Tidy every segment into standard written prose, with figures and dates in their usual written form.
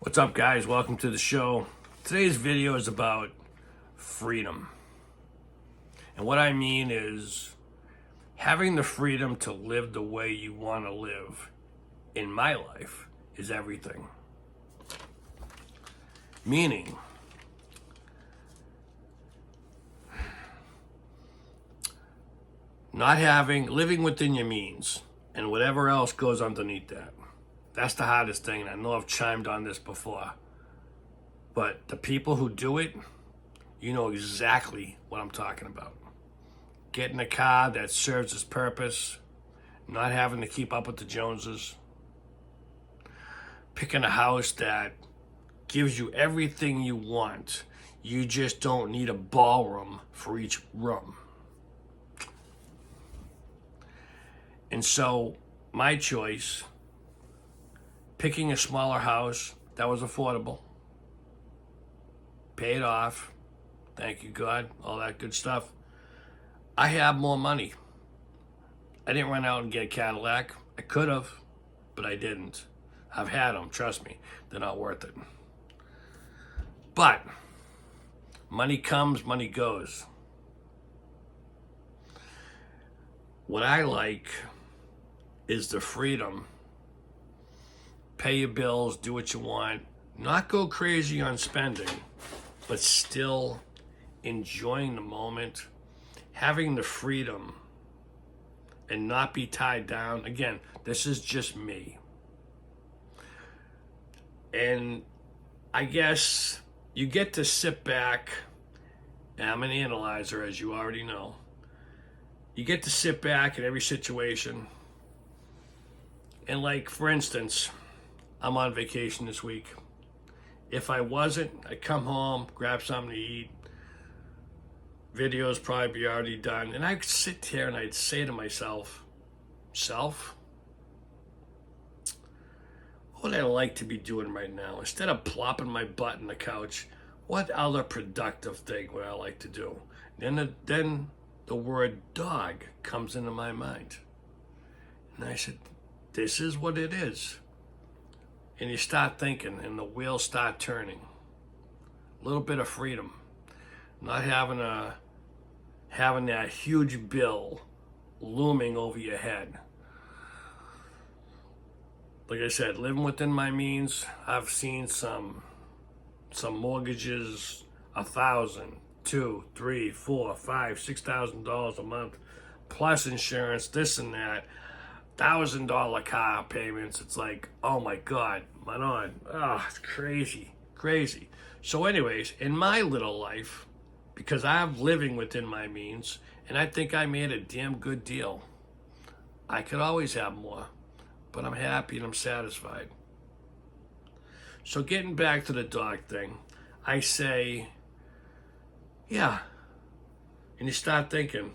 What's up, guys? Welcome to the show. Today's video is about freedom. And what I mean is having the freedom to live the way you want to live in my life is everything. Meaning, living within your means and whatever else goes underneath that. That's the hardest thing. I know I've chimed on this before. But the people who do it, you know exactly what I'm talking about. Getting a car that serves its purpose, not having to keep up with the Joneses, picking a house that gives you everything you want. You just don't need a ballroom for each room. And so, my choice, picking a smaller house that was affordable, paid off, thank you God, all that good stuff. I have more money. I didn't run out and get a Cadillac. I could have, but I didn't. I've had them, trust me, they're not worth it. But money comes, money goes. What I like is the freedom. Pay your bills, do what you want, not go crazy on spending, but still enjoying the moment, having the freedom and not be tied down. Again, this is just me. And I guess you get to sit back, and I'm an analyzer, as you already know. You get to sit back in every situation. And like, for instance, I'm on vacation this week. If I wasn't, I'd come home, grab something to eat. Videos probably be already done. And I'd sit here and I'd say to myself, what would I like to be doing right now? Instead of plopping my butt in the couch, what other productive thing would I like to do? Then the word dog comes into my mind. And I said, this is what it is. And you start thinking, and the wheels start turning. A little bit of freedom. Not having that huge bill looming over your head. Like I said, living within my means. I've seen some mortgages, $1,000, $2,000, $3,000, $4,000, $5,000, $6,000 a month, plus insurance, this and that. $1,000 car payments. It's like, oh my God, Manon. It's crazy. So anyways, in my little life, because I'm living within my means, and I think I made a damn good deal. I could always have more, but I'm happy and I'm satisfied. So getting back to the dog thing, I say, yeah. And you start thinking,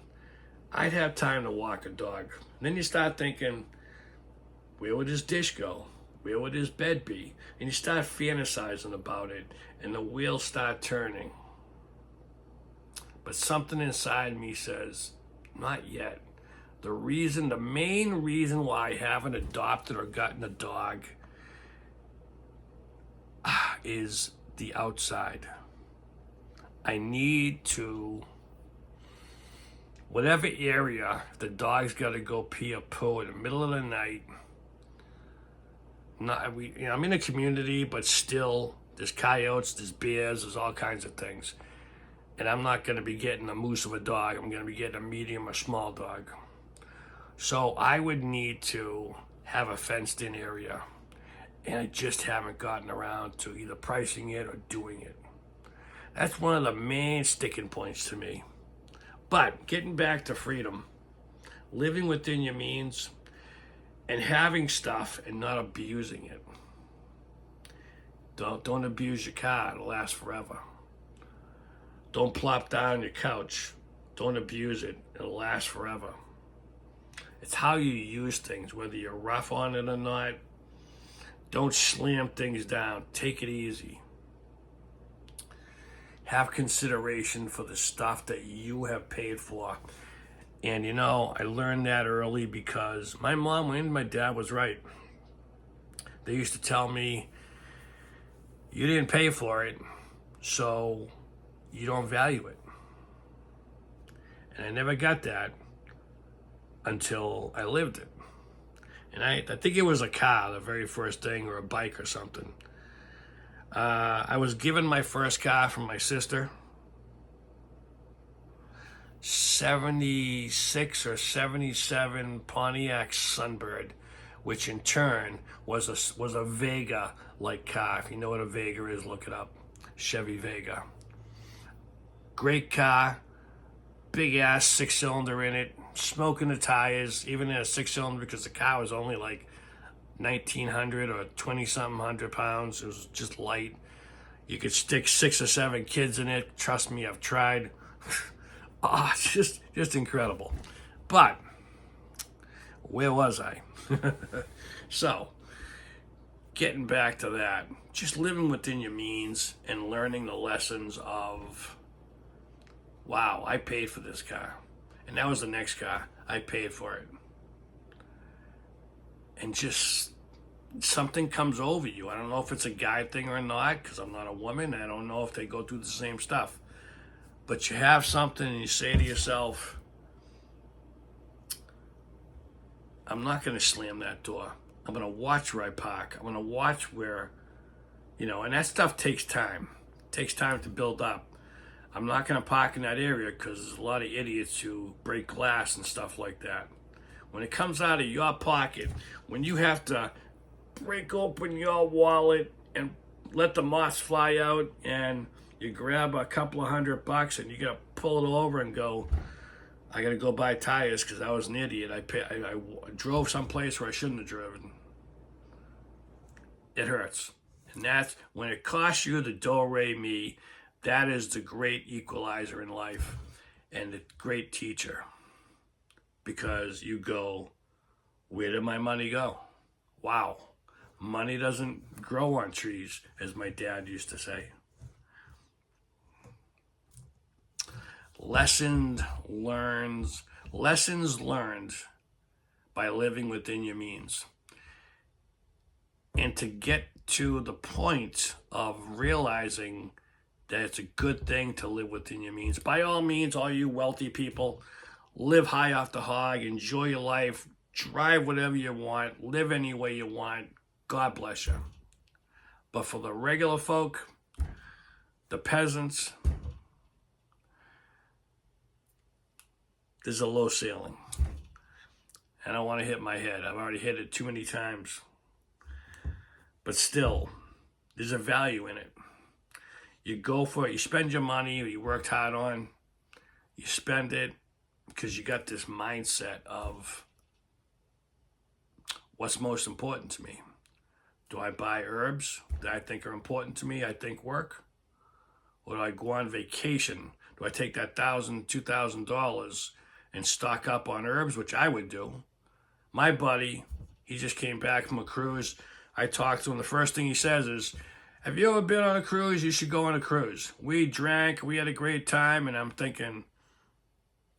I'd have time to walk a dog. And then you start thinking, where would his dish go? Where would his bed be? And you start fantasizing about it, and the wheels start turning. But something inside me says, not yet. The main reason why I haven't adopted or gotten a dog is the outside. I need to, whatever area the dog's got to go pee or poo in the middle of the night. I'm in a community, but still, there's coyotes, there's bears, there's all kinds of things. And I'm not going to be getting a moose of a dog. I'm going to be getting a medium or small dog. So I would need to have a fenced-in area. And I just haven't gotten around to either pricing it or doing it. That's one of the main sticking points to me. But getting back to freedom, living within your means, and having stuff and not abusing it. Don't abuse your car, it'll last forever. Don't plop down on your couch. Don't abuse it, it'll last forever. It's how you use things, whether you're rough on it or not. Don't slam things down, take it easy. Have consideration for the stuff that you have paid for. And I learned that early because my mom and my dad was right. They used to tell me, You didn't pay for it, so you don't value it. And I never got that until I lived it. And I think it was a car, the very first thing, or a bike or something. I was given my first car from my sister. 76 or 77 Pontiac Sunbird, which in turn was a Vega-like car. If you know what a Vega is, look it up. Chevy Vega. Great car, big ass 6-cylinder in it, smoking the tires, even in a 6-cylinder, because the car was only like 1,900 or 20-something hundred pounds. It was just light. You could stick 6 or 7 kids in it. Trust me, I've tried. Oh, it's just incredible. But where was I? So, getting back to that, just living within your means and learning the lessons of, wow, I paid for this car. And that was the next car. I paid for it. And just something comes over you. I don't know if it's a guy thing or not, because I'm not a woman. I don't know if they go through the same stuff. But you have something and you say to yourself, I'm not going to slam that door. I'm going to watch where I park. I'm going to watch where, and that stuff takes time. It takes time to build up. I'm not going to park in that area because there's a lot of idiots who break glass and stuff like that. When it comes out of your pocket, when you have to break open your wallet and let the moths fly out, and you grab a couple of $100 and you got to pull it over and go, I got to go buy tires because I was an idiot. I drove someplace where I shouldn't have driven. It hurts. And that's when it costs you the do-re-mi. That is the great equalizer in life and the great teacher. Because you go, where did my money go? Wow. Money doesn't grow on trees, as my dad used to say. Lessons learned by living within your means. And to get to the point of realizing that it's a good thing to live within your means. By all means, all you wealthy people, live high off the hog, enjoy your life, drive whatever you want, live any way you want. God bless you. But for the regular folk, the peasants, there's a low ceiling. I don't want to hit my head. I've already hit it too many times. But still, there's a value in it. You go for it. You spend your money you worked hard on. You spend it because you got this mindset of what's most important to me. Do I buy herbs that I think are important to me, I think work? Or do I go on vacation? Do I take that $1,000, $2,000 and stock up on herbs, which I would do? My buddy, he just came back from a cruise. I talked to him. The first thing he says is, have you ever been on a cruise? You should go on a cruise. We drank. We had a great time. And I'm thinking,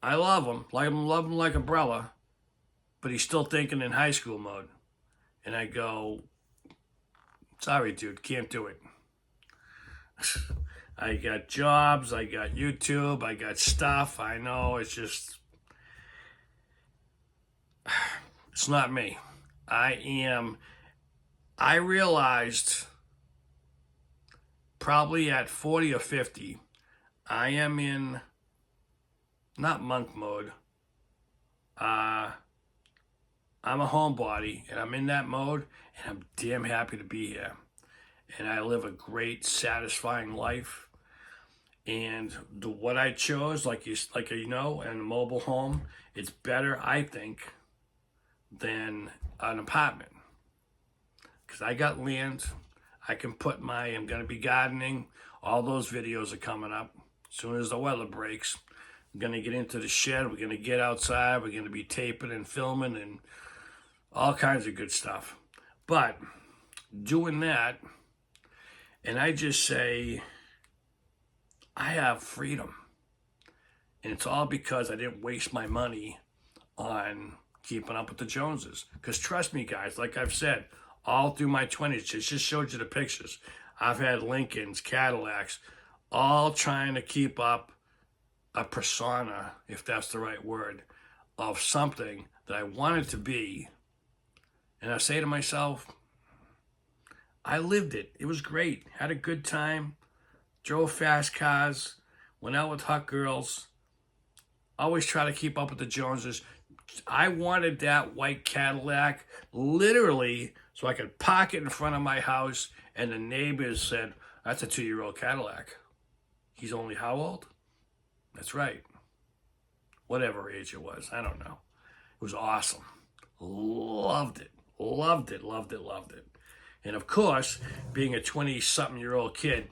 I love him. Love him like a brother. But he's still thinking in high school mode. And I go, sorry, dude, can't do it. I got jobs. I got YouTube. I got stuff. I know it's just, it's not me. I realized probably at 40 or 50, I am in, not monk mode. I'm a homebody, and I'm in that mode, and I'm damn happy to be here. And I live a great, satisfying life. And what I chose, like you know, in a mobile home, it's better, I think, than an apartment. Because I got land. I can put I'm going to be gardening. All those videos are coming up. As soon as the weather breaks, I'm going to get into the shed. We're going to get outside. We're going to be taping and filming and all kinds of good stuff. But doing that, and I just say, I have freedom. And it's all because I didn't waste my money on keeping up with the Joneses. Because trust me, guys, like I've said, all through my 20s, just showed you the pictures. I've had Lincolns, Cadillacs, all trying to keep up a persona, if that's the right word, of something that I wanted to be. And I say to myself, I lived it. It was great. Had a good time. Drove fast cars. Went out with hot girls. Always try to keep up with the Joneses. I wanted that white Cadillac literally so I could park it in front of my house and the neighbors said, that's a 2-year-old Cadillac. He's only how old? That's right. Whatever age it was. I don't know. It was awesome. Loved it. Loved it, loved it, loved it. And of course, being a 20-something-year-old kid,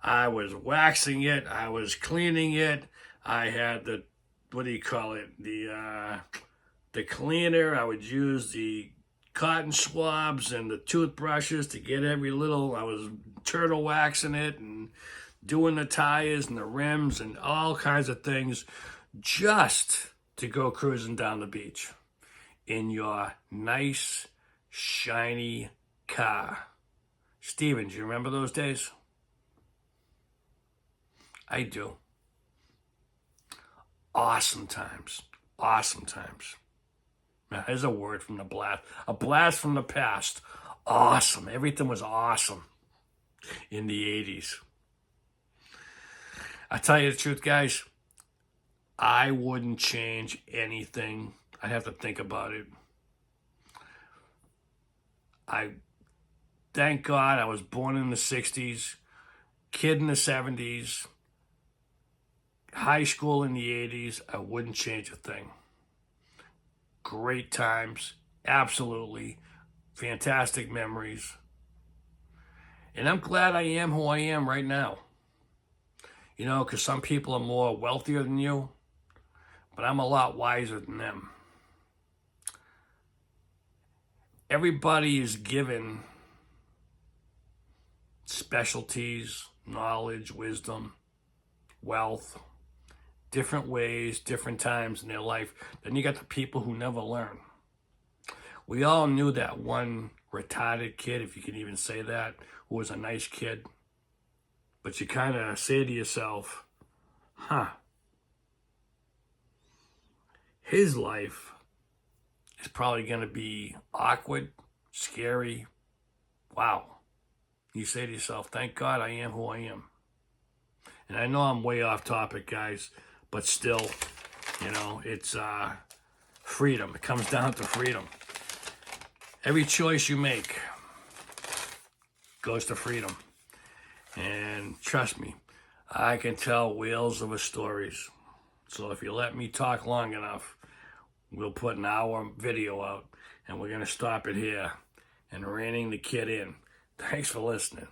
I was waxing it. I was cleaning it. I had the, what do you call it? The cleaner. I would use the cotton swabs and the toothbrushes to get every little, I was turtle waxing it and doing the tires and the rims and all kinds of things just to go cruising down the beach in your nice, shiny car. Steven, do you remember those days? I do. Awesome times. Awesome times. Now, here's a word from the blast. A blast from the past. Awesome. Everything was awesome in the 80s. I tell you the truth, guys, I wouldn't change anything. I'd have to think about it. Thank God I was born in the 60s, kid in the 70s, high school in the 80s. I wouldn't change a thing. Great times, absolutely. Fantastic memories. And I'm glad I am who I am right now. You know, because some people are more wealthier than you, but I'm a lot wiser than them. Everybody is given specialties, knowledge, wisdom, wealth, different ways, different times in their life. Then you got the people who never learn. We all knew that one retarded kid, if you can even say that, who was a nice kid. But you kind of say to yourself, his life is probably going to be awkward, scary. Wow. You say to yourself, thank God I am who I am. And I know I'm way off topic, guys, but still, you know, it's freedom. It comes down to freedom. Every choice you make goes to freedom. And trust me, I can tell wheels of stories. So if you let me talk long enough, we'll put an hour video out, and we're going to stop it here and reining the kid in. Thanks for listening.